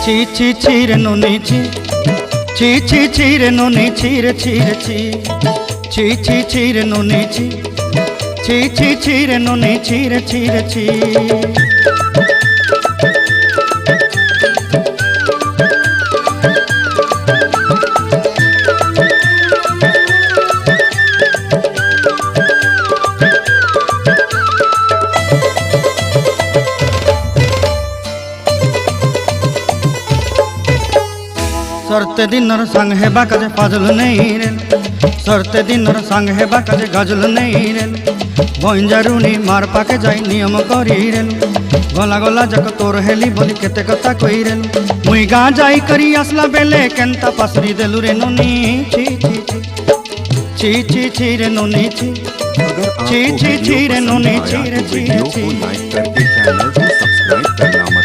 ছি ছি ছি রে নুনি ছি ছি ছি ছি রে নুনি ছি রে ছি রে ছি ছি ছি ছি রে নুনি ছি ছি ছি ছি রে নুনি ছি রে ছি রে ছি। सरते दिनर संग हेबा काजे फाजल नहीं रेल सरते दिनर संग हेबा काजे गजल नहीं रेल बंजारुनी मार पाके जाई नियम करी रेल गला गला जक तोर हेली बोली केते कथा कई रेल मुई गा जाई करी असला बेले केंता पासरी देलु रे नुनी छी छी छी छी छी रे नुनी छी अगर छी छी छी रे नुनी छी रे छी वीडियो को लाइक करके चैनल को सब्सक्राइब करना